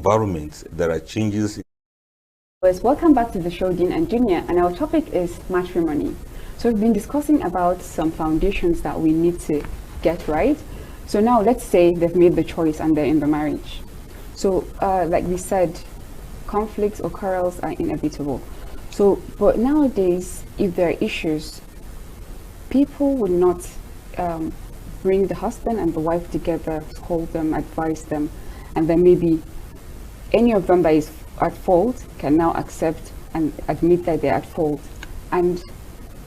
environment, there are changes. Welcome back to the show, Deen and Dunya, and our topic is matrimony. So we've been discussing about some foundations that we need to get right. So now let's say they've made the choice and they're in the marriage. So like we said, conflicts or quarrels are inevitable. So, but nowadays, if there are issues, people will not bring the husband and the wife together, scold them, advise them, and then maybe any of them that is at fault can now accept and admit that they're at fault. And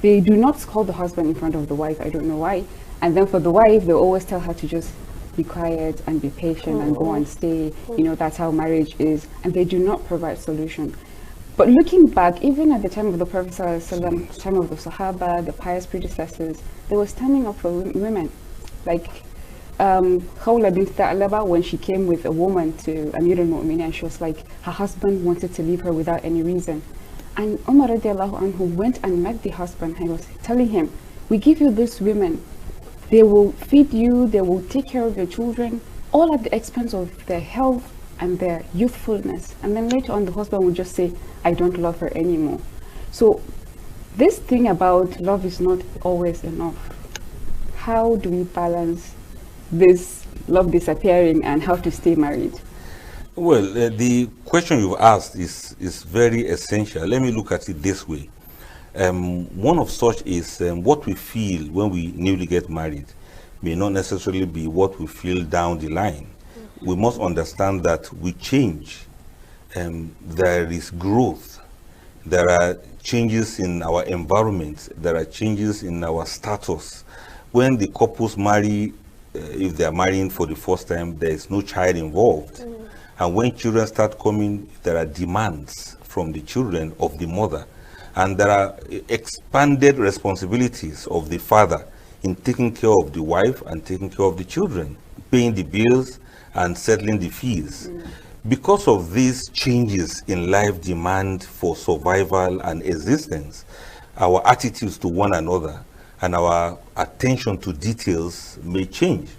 they do not scold the husband in front of the wife. I don't know why. And then for the wife, they always tell her to just be quiet and be patient and go and stay. You know, that's how marriage is. And they do not provide solution. But looking back, even at the time of the Prophet ﷺ, time of the Sahaba, the pious predecessors, they were standing up for women. Like Khawla bint Tha'laba, when she came with a woman to Amir al-Mu'minin, and she was like, her husband wanted to leave her without any reason. And Umar radiallahu anhu went and met the husband and was telling him, we give you these women, they will feed you, they will take care of your children, all at the expense of their health and their youthfulness. And then later on the husband would just say, I don't love her anymore. So this thing about love is not always enough. How do we balance this love disappearing and how to stay married? Well, the question you've asked is very essential. Let me look at it this way. One of such is what we feel when we newly get married may not necessarily be what we feel down the line. We must understand that we change. There is growth. There are changes in our environment. There are changes in our status. When the couples marry, if they are marrying for the first time, there is no child involved. And when children start coming, there are demands from the children of the mother. And there are expanded responsibilities of the father in taking care of the wife and taking care of the children, paying the bills and settling the fees. Because of these changes in life demand for survival and existence, our attitudes to one another and our attention to details may change.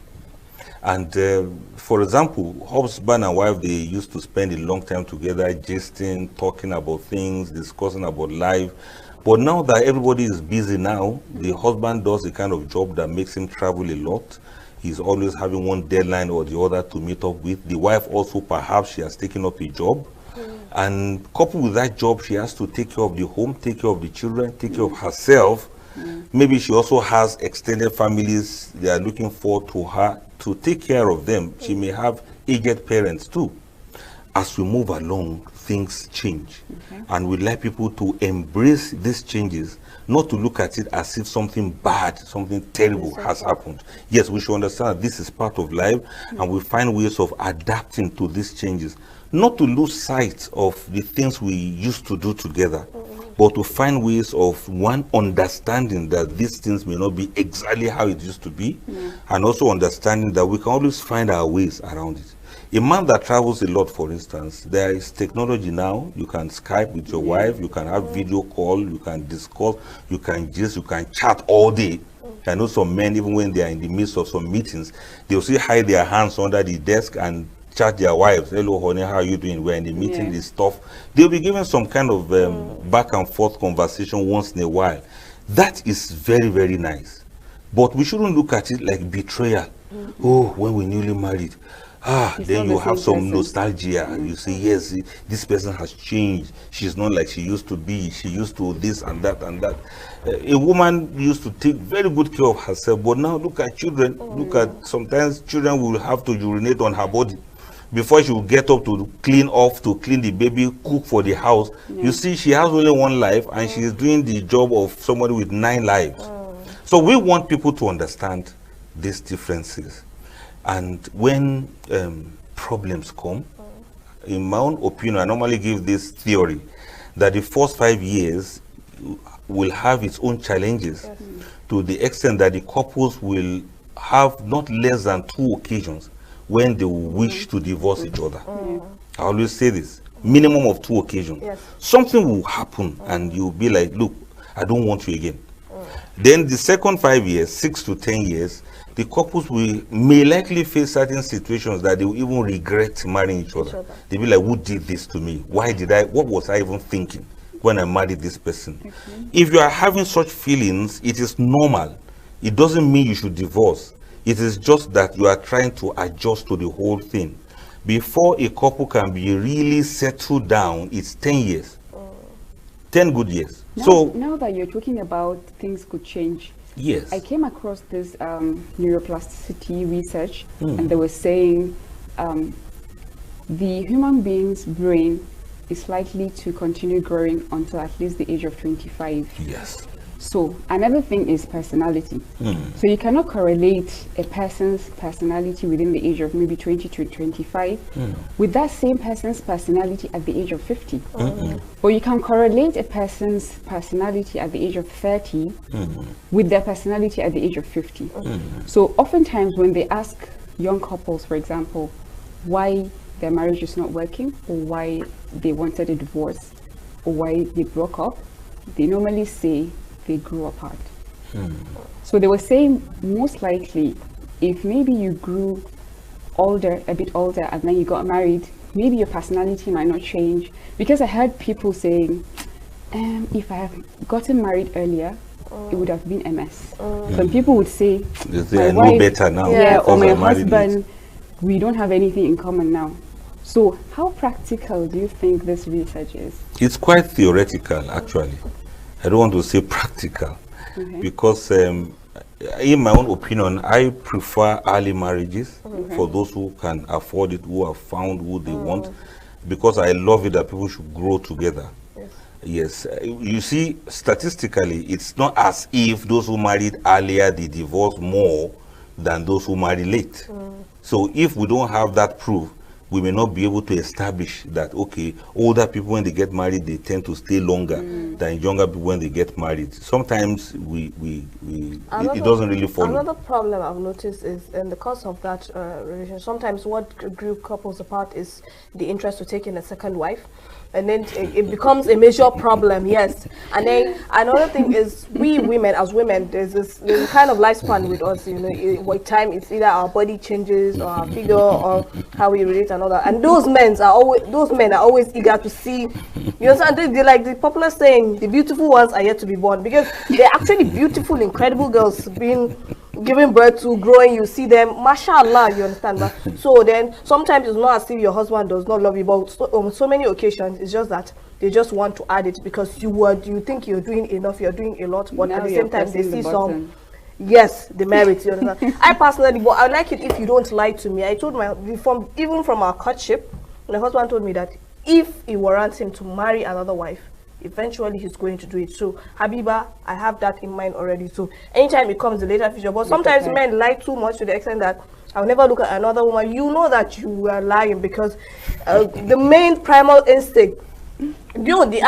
And for example, husband and wife, they used to spend a long time together, gisting, talking about things, discussing about life. But now that everybody is busy now, the husband does the kind of job that makes him travel a lot. He's always having one deadline or the other to meet up with. The wife also, perhaps she has taken up a job. And coupled with that job, she has to take care of the home, take care of the children, take care of herself. Maybe she also has extended families. They are looking forward to her to take care of them. She may have aged parents too. As we move along, things change. And we like people to embrace these changes, not to look at it as if something bad, something terrible has happened. Yes, we should understand this is part of life, and we find ways of adapting to these changes. Not to lose sight of the things we used to do together, but to find ways of, one, understanding that these things may not be exactly how it used to be, and also understanding that we can always find our ways around it. A man that travels a lot, for instance, there is technology now. You can Skype with your wife, you can have video call, you can discuss, you can chat all day. I know some men, even when they are in the midst of some meetings, they'll still hide their hands under the desk and chat their wives. Hello, honey, how are you doing? We're in the meeting, this stuff. They'll be given some kind of back and forth conversation once in a while. That is very, very nice. But we shouldn't look at it like betrayal. Oh, when we newly married. Then you have some nostalgia. You say, yes, this person has changed. She's not like she used to be. She used to this and that and that. A woman used to take very good care of herself, but now look at children. Look at, sometimes children will have to urinate on her body before she will get up to clean the baby, cook for the house. You see, she has only one life, and she is doing the job of somebody with 9 lives. So we want people to understand these differences. And when problems come, in my own opinion, I normally give this theory that the first 5 years will have its own challenges, to the extent that the couples will have not less than 2 occasions when they will wish to divorce each other. I always say this, minimum of 2 occasions. Something will happen and you'll be like, look, I don't want you again. Then the second 5 years, 6 to 10 years, the couples may likely face certain situations that they will even regret marrying each other. They'll be like, who did this to me? What was I even thinking when I married this person? Okay. If you are having such feelings, it is normal. It doesn't mean you should divorce. It is just that you are trying to adjust to the whole thing. Before a couple can be really settled down, it's 10 years. 10 good years. Now that you're talking about things could change, yes, I came across this neuroplasticity research, and they were saying the human being's brain is likely to continue growing until at least the age of 25. Yes. So another thing is personality. So you cannot correlate a person's personality within the age of maybe 20 to 25 with that same person's personality at the age of 50. But you can correlate a person's personality at the age of 30 with their personality at the age of 50. So oftentimes when they ask young couples, for example, why their marriage is not working, or why they wanted a divorce, or why they broke up, they normally say they grew apart. So they were saying most likely if maybe you grew a bit older and then you got married, maybe your personality might not change. Because I heard people saying, if I had gotten married earlier, it would have been a mess. Some people would say, I know better now. Yeah, or my husband, we don't have anything in common now. So how practical do you think this research is? It's quite theoretical, actually. I don't want to say practical, because in my own opinion, I prefer early marriages for those who can afford it, who have found who they want, because I love it that people should grow together. Yes, you see, statistically, it's not as if those who married earlier, they divorce more than those who marry late. So if we don't have that proof, we may not be able to establish that, okay, older people, when they get married, they tend to stay longer than younger people when they get married. Sometimes it doesn't really follow. Another problem I've noticed is in the course of that relation, sometimes what grew couples apart is the interest to take in a second wife. And then it becomes a major problem, yes. And then another thing is, we women, as women, there's a kind of lifespan with us, you know, what time it's either our body changes or our figure or how we relate and all that. And those men are always eager to see, you know, they're like the popular saying, the beautiful ones are yet to be born, because they're actually beautiful, incredible girls being giving birth to, growing. You see them, mashallah, you understand that? So then sometimes it's not as if your husband does not love you, but on so many occasions it's just that they just want to add it because you think you're doing enough, you're doing a lot, but now at the same time they see some, yes, the merit, you understand? I personally, but I like it if you don't lie to me. I told even from our courtship, my husband told me that if it warrants him to marry another wife, eventually he's going to do it. So Habiba, I have that in mind already. So anytime it comes the later future, but sometimes men lie too much to the extent that I'll never look at another woman. You know that you are lying, because the main primal instinct, you know, the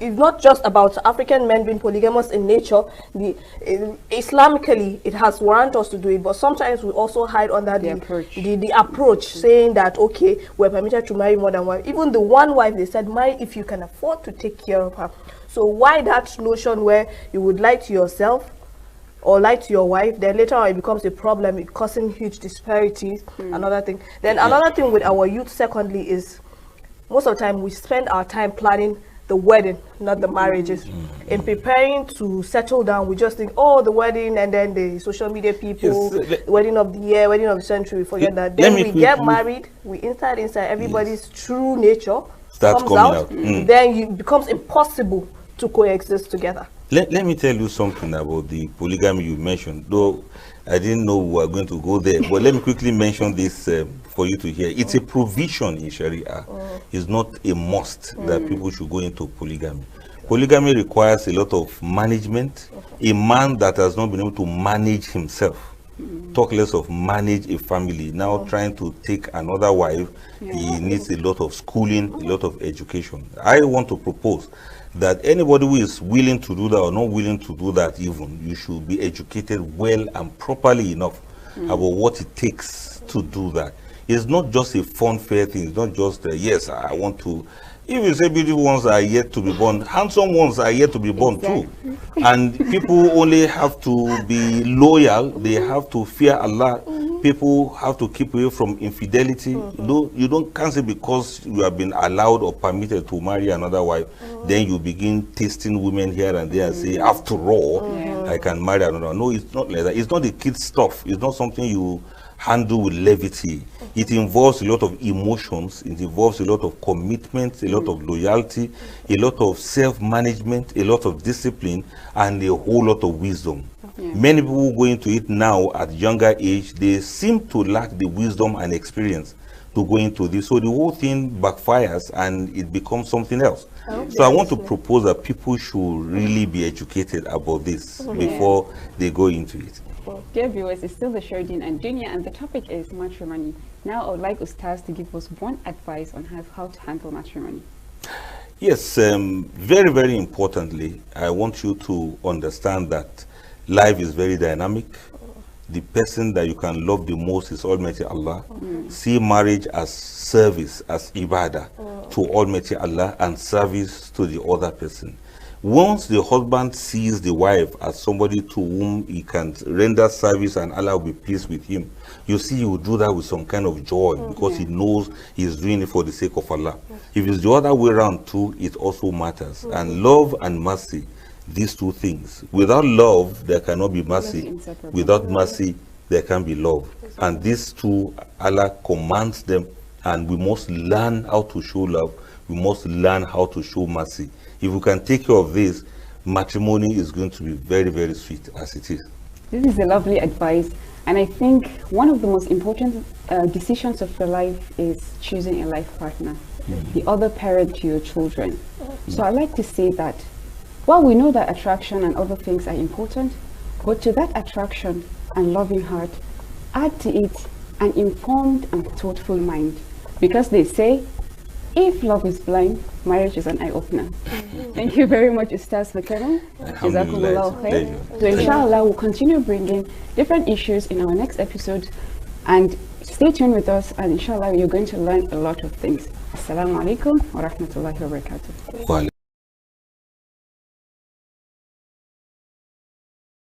it's not just about African men being polygamous in nature. Islamically, it has warranted us to do it, but sometimes we also hide under the approach, saying that, okay, we're permitted to marry more than one. Even the one wife, they said, marry if you can afford to take care of her. So why that notion where you would lie to yourself or lie to your wife, then later on it becomes a problem, it causing huge disparities, another thing. Then another thing with our youth, secondly, is most of the time we spend our time planning the wedding, not the marriages. In preparing to settle down, we just think, oh, the wedding, and then the social media people, the wedding of the year, wedding of the century, we forget that. Then we get married, we inside everybody's true nature starts comes out. Then it becomes impossible to coexist together. Let me tell you something about the polygamy you mentioned, though I didn't know we were going to go there, but let me quickly mention this for you to hear. It's a provision in Sharia. It's not a must that people should go into polygamy. Polygamy requires a lot of management. A man that has not been able to manage himself, talk less of manage a family, now trying to take another wife, he needs a lot of schooling, a lot of education. I want to propose that anybody who is willing to do that or not willing to do that, even, you should be educated well and properly enough about what it takes to do that. It's not just a fun fair thing. It's not just yes, I want to. If you say beautiful ones are yet to be born, handsome ones are yet to be born too. And people only have to be loyal. They have to fear Allah. People have to keep away from infidelity. Can't say because you have been allowed or permitted to marry another wife, then you begin tasting women here and there and say, after all, I can marry another. No, it's not like that. It's not the kid stuff. It's not something you handle with levity. It involves a lot of emotions, it involves a lot of commitment, a lot of loyalty, a lot of self-management, a lot of discipline, and a whole lot of wisdom. Many people who go into it now at younger age, they seem to lack the wisdom and experience to go into this. So the whole thing backfires and it becomes something else. So I want to propose that people should really be educated about this before they go into it. Dear viewers, it's still the show Deen and Dunya, and the topic is matrimony. Now I would like Ustaz to give us one advice on how to handle matrimony. Yes, very, very importantly, I want you to understand that life is very dynamic. The person that you can love the most is Almighty Allah. See marriage as service, as ibadah to Almighty Allah and service to the other person. Once the husband sees the wife as somebody to whom he can render service and Allah will be pleased with him, you see he will do that with some kind of joy because he knows he's doing it for the sake of Allah. If it's the other way around too, it also matters. And love and mercy, these two things. Without love, there cannot be mercy. Without mercy, there can be love. And these two, Allah commands them, and we must learn how to show love. We must learn how to show mercy. If we can take care of this, matrimony is going to be very, very sweet as it is. This is a lovely advice, and I think one of the most important decisions of your life is choosing a life partner, the other parent to your children. So I like to say that while we know that attraction and other things are important, but to that attraction and loving heart, add to it an informed and thoughtful mind, because they say, if love is blind, marriage is an eye-opener. Thank you very much, Ustaz, for coming. Jazakumullah khair. So inshallah, we'll continue bringing different issues in our next episode. And stay tuned with us, and inshallah, you're going to learn a lot of things. Assalamu alaikum wa rahmatullahi wa barakatuh.